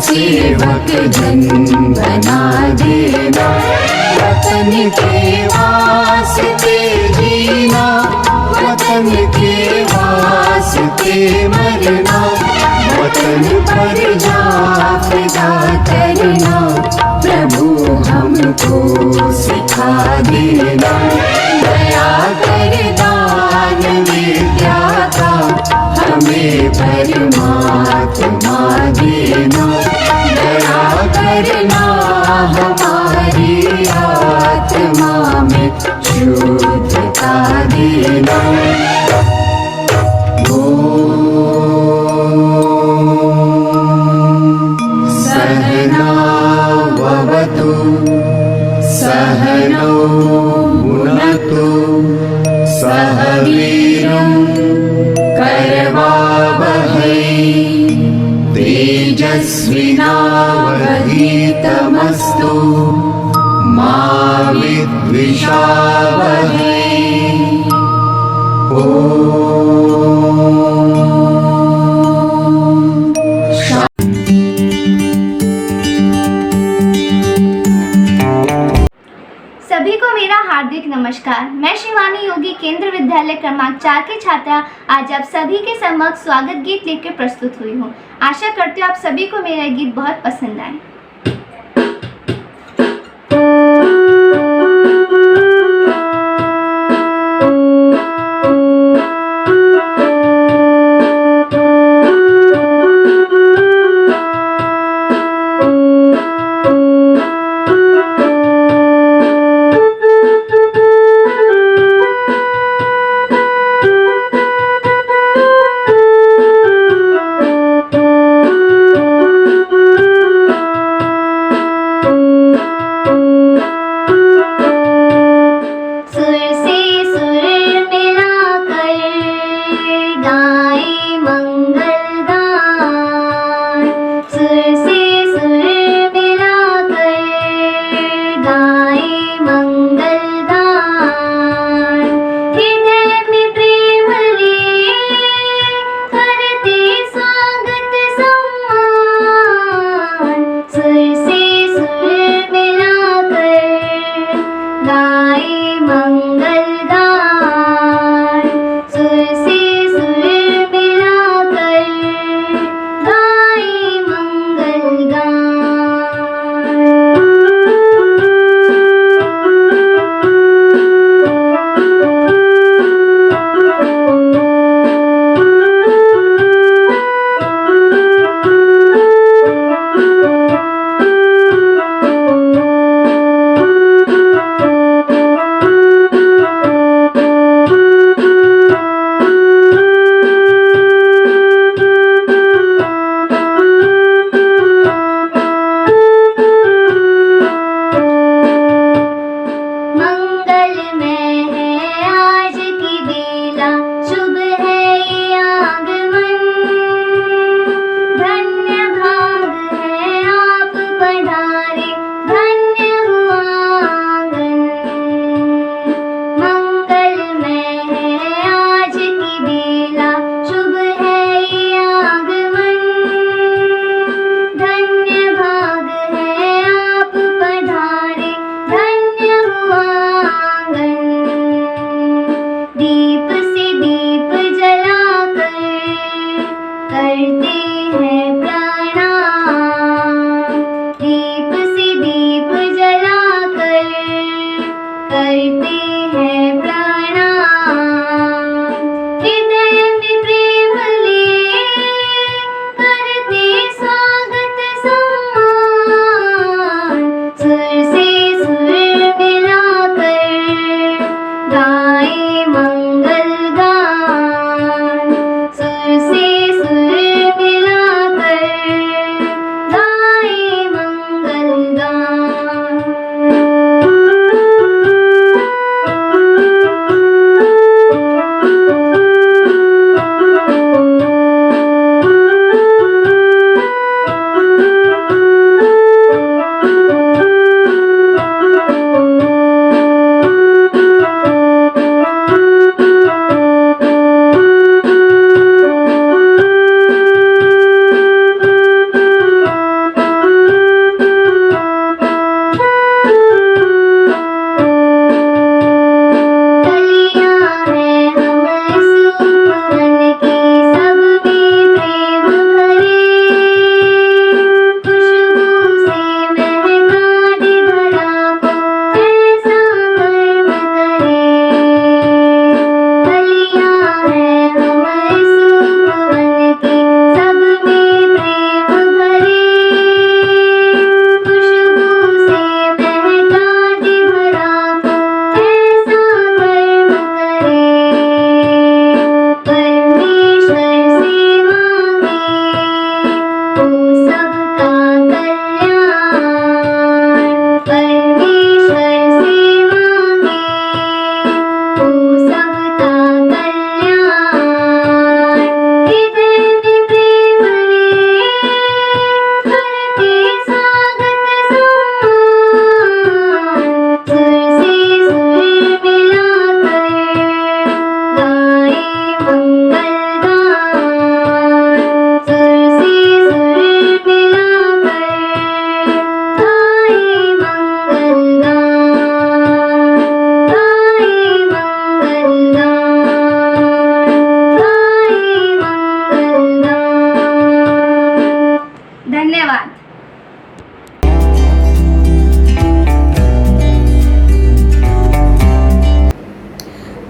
सेवक जन बना देना, वतन के वास्ते जीना, वतन के वास्ते मरना, वतन पर जा फिदा करना, प्रभु हमको सिखा देना। दया कर दान विद्या का हमें परमात्मा देना, दया करना हमारी आत्मा में शुद्धता देना। सहना भवतु सहनौ भुनक्तु सह वीर्यं करवावहै तेजस्विनावधीतमस्तु मा विद्विषावहै। सभी को मेरा हार्दिक नमस्कार। मैं शिवानी योगी केंद्र विद्यालय क्रमांक 4 की छात्रा आज आप सभी के समक्ष स्वागत गीत लेकर प्रस्तुत हुई हूँ। आशा करती हूँ आप सभी को मेरा गीत बहुत पसंद आए।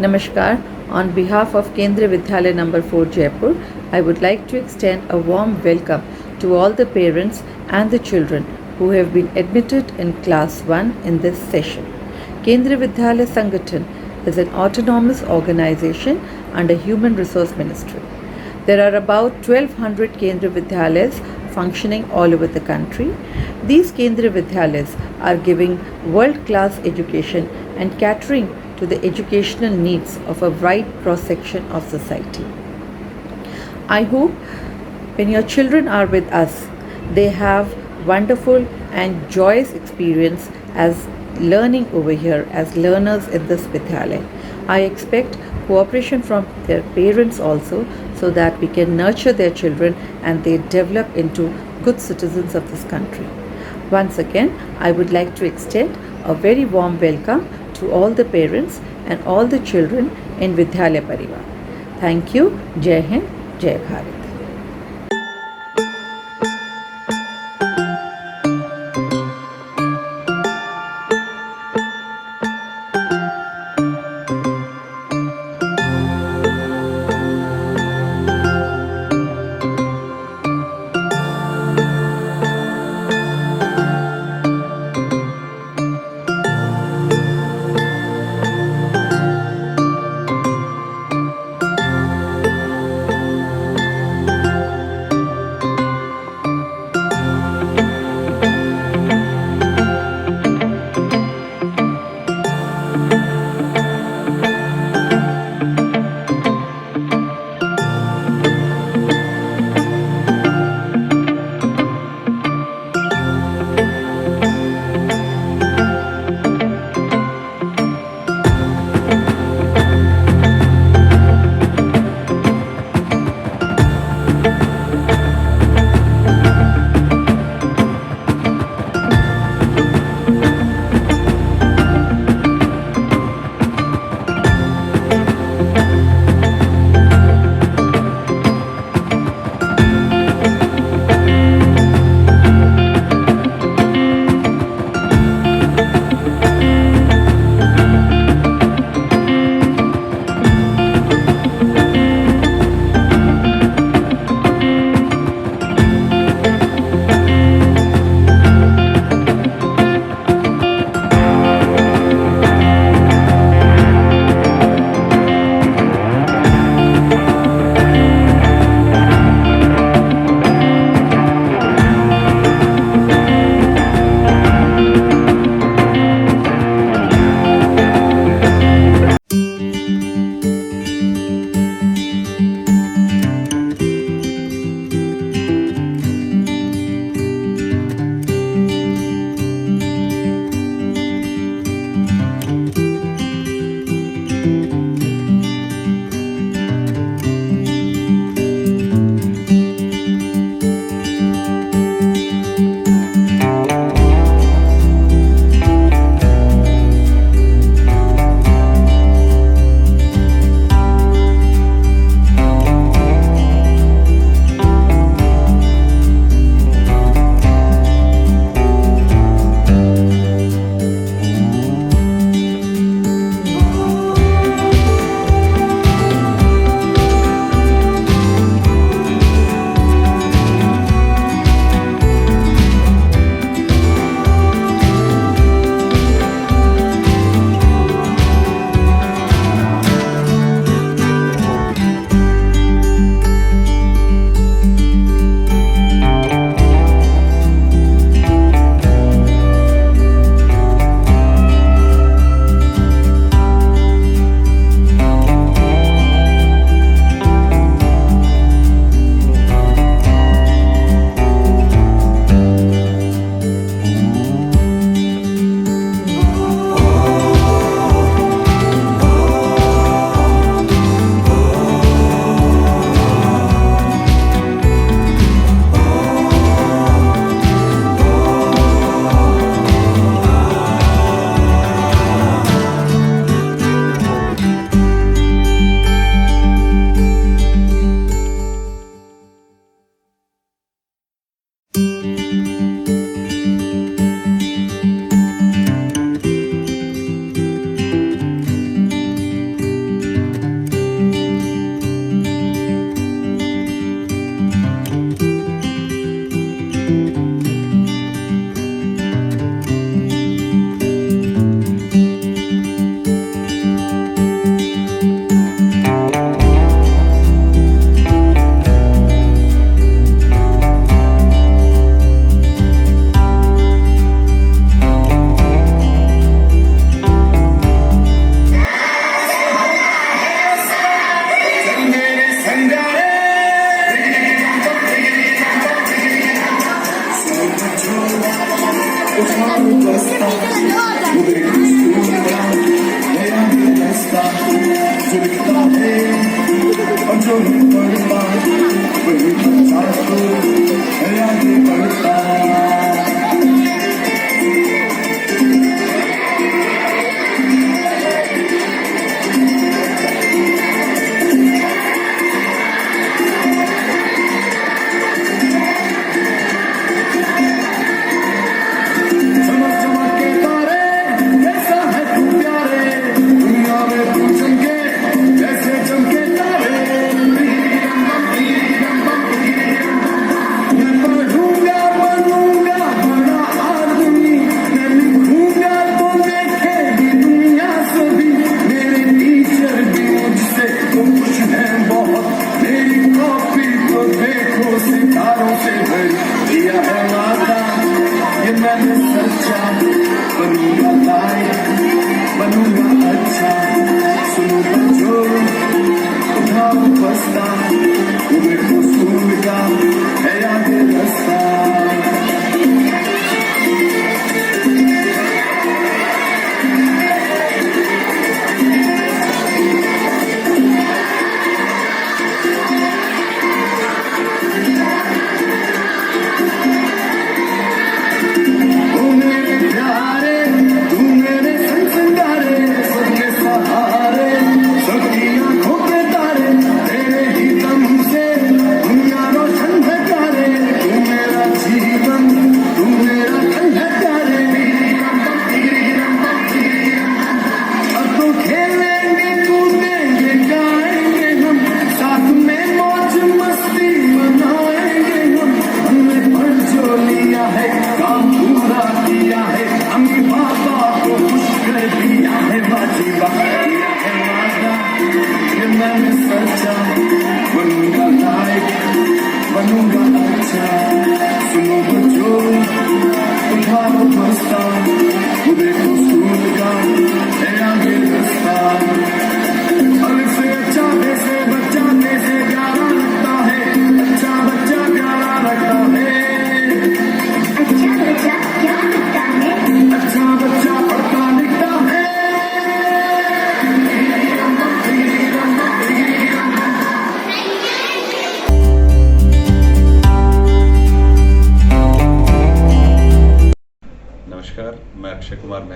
Namaskar. On behalf of Kendriya Vidyalaya number 4 Jaipur, I would like to extend a warm welcome to all the parents and the children who have been admitted in class 1 in this session. Kendriya Vidyalaya Sangathan is an autonomous organization under Human Resource Ministry. There are about 1200 Kendriya Vidyalayas functioning all over the country. These Kendriya Vidyalayas are giving world-class education and catering to the educational needs of a wide cross-section of society. I hope when your children are with us, they have wonderful and joyous experience as learning over here as learners in this Vidyalaya. I expect cooperation from their parents also so that we can nurture their children and they develop into good citizens of this country. Once again, I would like to extend a very warm welcome to all the parents and all the children in Vidyalaya Parivar. Thank you. Jai Hind, Jai Bharat.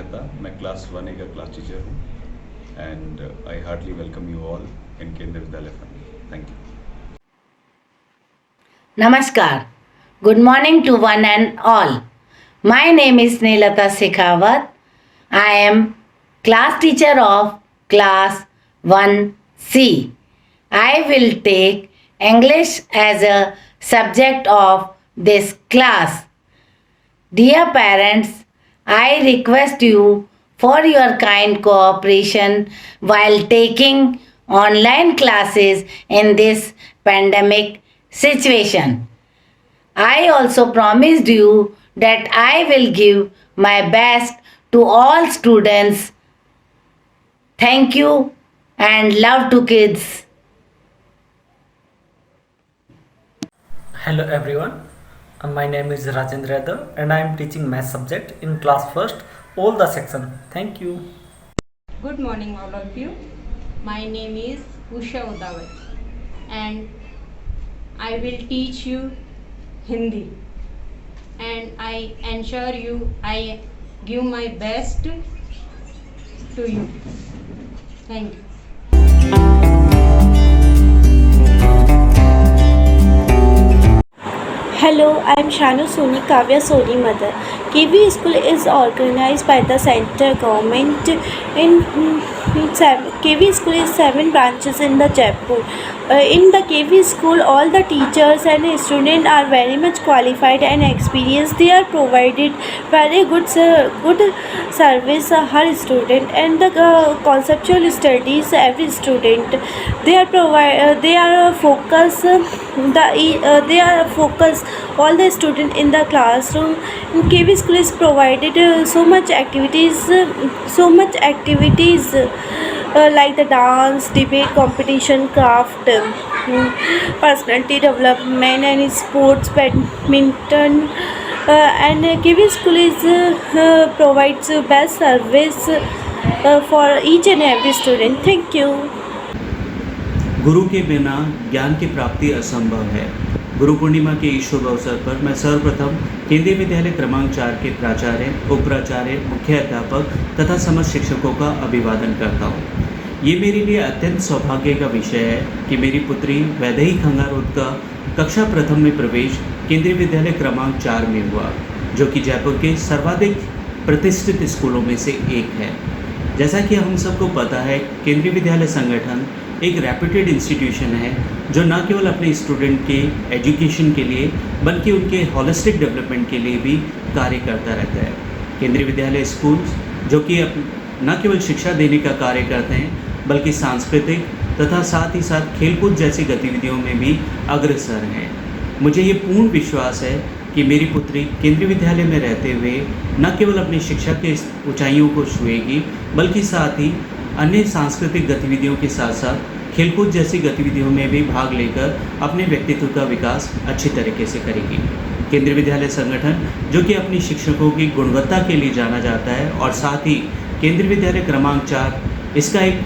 Mehta, मैं class 1A का class teacher हूँ and I hardly welcome you all in केंद्रीय विद्यालय family. Thank you. Namaskar. Good morning to one and all. My name is Neelata Shekhawat. I am class teacher of class 1C. I will take English as a subject of this class. Dear parents, I request you for your kind cooperation while taking online classes in this pandemic situation. I also promised you that I will give my best to all students. Thank you and love to kids. Hello everyone, my name is Rajendra Yadav and I am teaching math subject in class first, all the section. Thank you. Good morning all of you. My name is Usha Udawat and I will teach you Hindi and I ensure you I give my best to you. Thank you. Hello, I am Shanu Soni, Kavya Soni mother. KV school is organized by the central government. KV school is 7 branches in the Jaipur. In the KV school, all the teachers and students are very much qualified and experienced. They are provided very good service her student and the conceptual studies every student. They are focus they are focus all the student in the classroom. In KV school is provided so much activities like the dance, debate competition, craft, personality development and sports, badminton, and KV school is provides best service for each and every student. Thank you. गुरु के बिना ज्ञान की प्राप्ति असंभव है. गुरु पूर्णिमा के इस शुभ अवसर पर मैं सर्वप्रथम केंद्रीय विद्यालय क्रमांक 4 के प्राचार्य, उपप्राचार्य, मुख्य अध्यापक तथा समस्त शिक्षकों का अभिवादन करता हूँ. ये मेरे लिए अत्यंत सौभाग्य का विषय है कि मेरी पुत्री वैदेही खंगारोद का कक्षा प्रथम में प्रवेश केंद्रीय विद्यालय क्रमांक 4 में हुआ, जो कि जयपुर के सर्वाधिक प्रतिष्ठित स्कूलों में से एक है. जैसा कि हम सबको पता है, केंद्रीय विद्यालय संगठन एक रेप्यूटेड इंस्टीट्यूशन है जो न केवल अपने स्टूडेंट के एजुकेशन के लिए बल्कि उनके होलिस्टिक डेवलपमेंट के लिए भी कार्य करता रहता है. केंद्रीय विद्यालय स्कूल जो कि न केवल शिक्षा देने का कार्य करते हैं बल्कि सांस्कृतिक तथा साथ ही साथ खेलकूद जैसी गतिविधियों में भी अग्रसर हैं. मुझे ये पूर्ण विश्वास है कि मेरी पुत्री केंद्रीय विद्यालय में रहते हुए न केवल अपनी शिक्षा के ऊंचाइयों को छुएगी बल्कि साथ ही अन्य सांस्कृतिक गतिविधियों के साथ साथ खेलकूद जैसी गतिविधियों में भी भाग लेकर अपने व्यक्तित्व का विकास अच्छी तरीके से करेगी. केंद्रीय विद्यालय संगठन जो कि अपनी शिक्षकों की गुणवत्ता के लिए जाना जाता है और साथ ही केंद्रीय विद्यालय क्रमांक 4 इसका एक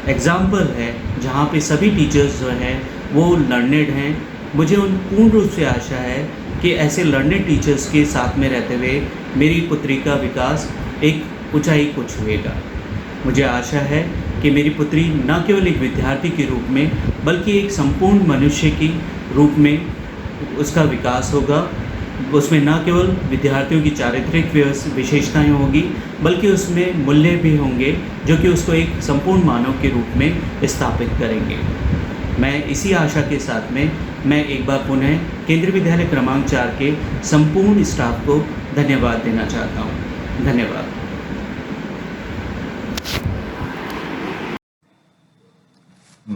एग्जाम्पल है जहाँ पे सभी टीचर्स जो हैं वो लर्नेड हैं. मुझे उन पूर्ण रूप से आशा है कि ऐसे लर्नेड टीचर्स के साथ में रहते हुए मेरी पुत्री का विकास एक ऊंचाई को छुएगा. मुझे आशा है कि मेरी पुत्री न केवल एक विद्यार्थी के रूप में बल्कि एक संपूर्ण मनुष्य की रूप में उसका विकास होगा. उसमें न केवल विद्यार्थियों की चारित्रिक विशेषताएं होगी बल्कि उसमें मूल्य भी होंगे जो कि उसको एक संपूर्ण मानव के रूप में स्थापित करेंगे. मैं इसी आशा के साथ में मैं एक बार पुनः केंद्रीय विद्यालय क्रमांक 4 के संपूर्ण स्टाफ को धन्यवाद देना चाहता हूँ. धन्यवाद.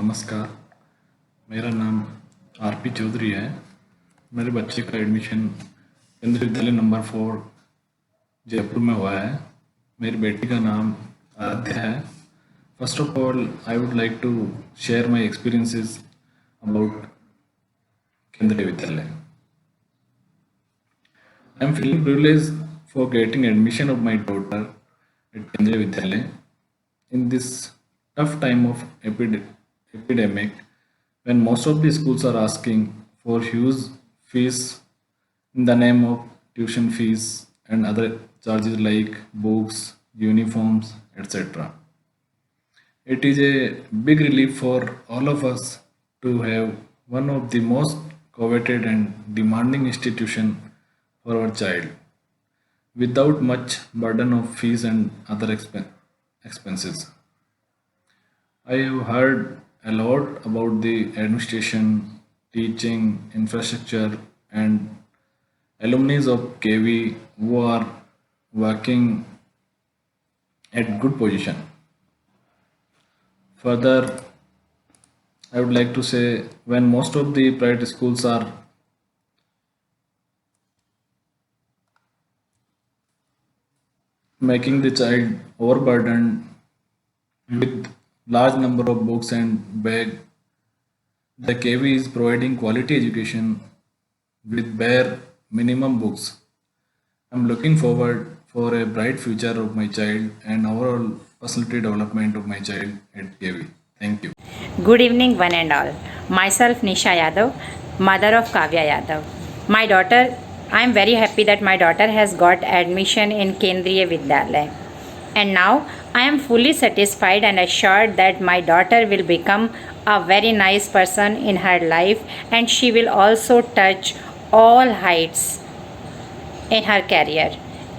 नमस्कार, मेरा नाम आरपी चौधरी है. मेरे बच्चे का एडमिशन केंद्रीय विद्यालय नंबर 4 जयपुर में हुआ है. मेरी बेटी का नाम आराध्या है. First of all I would like to share my experiences about Kendriya Vidyalaya. I am feeling privileged for getting admission of my daughter at Kendriya Vidyalaya in this tough time of epidemic, when most of the schools are asking for huge fees in the name of tuition fees and other charges like books, uniforms, etc. It is a big relief for all of us to have one of the most coveted and demanding institution for our child without much burden of fees and other expenses. I have heard a lot about the administration, teaching, infrastructure, and alumni of KV who are working at good position. Further, I would like to say when most of the private schools are making the child overburdened with large number of books and bag, the KV is providing quality education with bare minimum books. I'm looking forward for a bright future of my child and overall personality development of my child at KV. Thank you. Good evening, one and all. Myself Nisha Yadav, mother of Kavya Yadav. My daughter, I am very happy that my daughter has got admission in Kendriya Vidyalaya. And now I am fully satisfied and assured that my daughter will become a very nice person in her life, and she will also touch all heights in her career,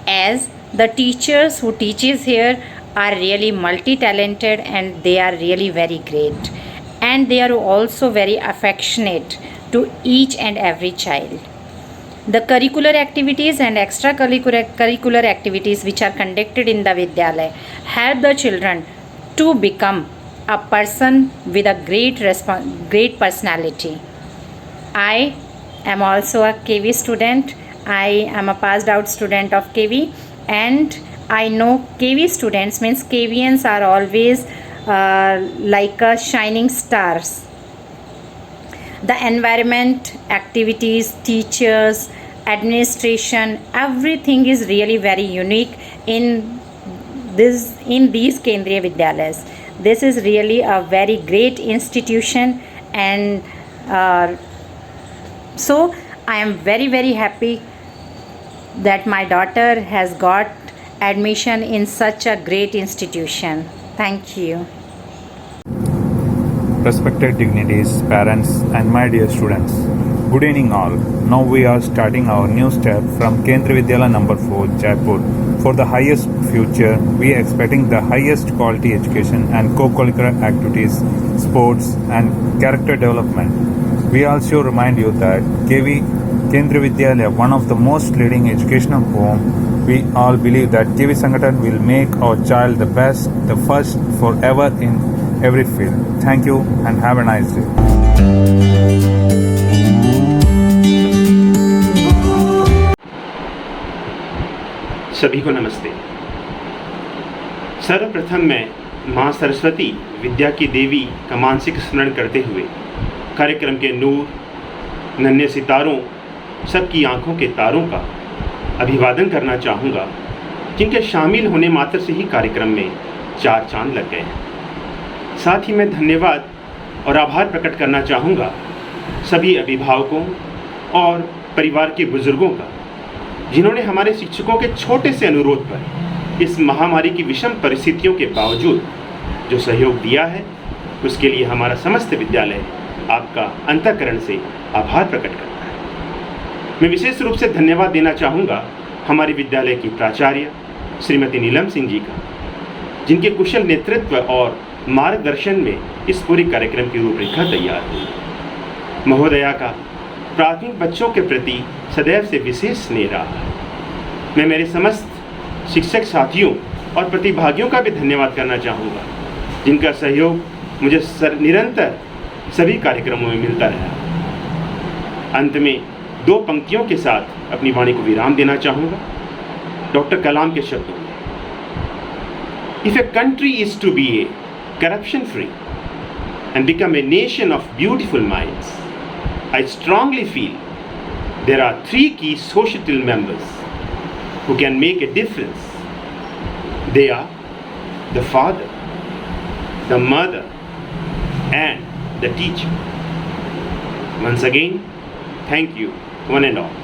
as the teachers who teaches here are really multi-talented and they are really very great, and they are also very affectionate to each and every child. The curricular activities and extracurricular activities which are conducted in the Vidyalaya help the children to become a person with a great personality. I am also a KV student. I am a passed out student of KV, and I know KV students means KVians are always like a shining stars. The environment, activities, teachers, administration, everything is really very unique in these Kendriya Vidyalayas. This is really a very great institution, and so I am very happy that my daughter has got admission in such a great institution. Thank you. Respected dignitaries, parents, and my dear students, good evening all. Now we are starting our new step from Kendriya Vidyalaya number 4, Jaipur. For the highest future, we are expecting the highest quality education and co-curricular activities, sports, and character development. We also remind you that Kendriya Vidyalaya, one of the most leading educational home, we all believe that KV Sangathan will make our child the best, the first, forever in every field. Thank you and have a nice day. सभी को नमस्ते। सर्वप्रथम मैं माँ सरस्वती विद्या की देवी का मानसिक स्मरण करते हुए कार्यक्रम के नूर, नन्हे सितारों, सबकी आंखों के तारों का अभिवादन करना चाहूँगा, जिनके शामिल होने मात्र से ही कार्यक्रम में 4 चांद लग गए हैं। साथ ही मैं धन्यवाद और आभार प्रकट करना चाहूँगा सभी अभिभावकों और परिवार के बुजुर्गों का, जिन्होंने हमारे शिक्षकों के छोटे से अनुरोध पर इस महामारी की विषम परिस्थितियों के बावजूद जो सहयोग दिया है, उसके लिए हमारा समस्त विद्यालय आपका अंतःकरण से आभार प्रकट करता है। मैं विशेष रूप से धन्यवाद देना चाहूँगा हमारे विद्यालय की प्राचार्य श्रीमती नीलम सिंह जी का, जिनके कुशल नेतृत्व और मार्गदर्शन में इस पूरी कार्यक्रम की रूपरेखा तैयार हुई। महोदया का प्राथमिक बच्चों के प्रति सदैव से विशेष स्नेह रहा है। मैं मेरे समस्त शिक्षक साथियों और प्रतिभागियों का भी धन्यवाद करना चाहूँगा, जिनका सहयोग मुझे निरंतर सभी कार्यक्रमों में मिलता रहा। अंत में 2 पंक्तियों के साथ अपनी वाणी को विराम देना चाहूँगा, डॉक्टर कलाम के शब्दों में। If a country is to be corruption free and become a nation of beautiful minds, I strongly feel there are 3 key societal members who can make a difference. They are the father, the mother, and the teacher. Once again, thank you, one and all.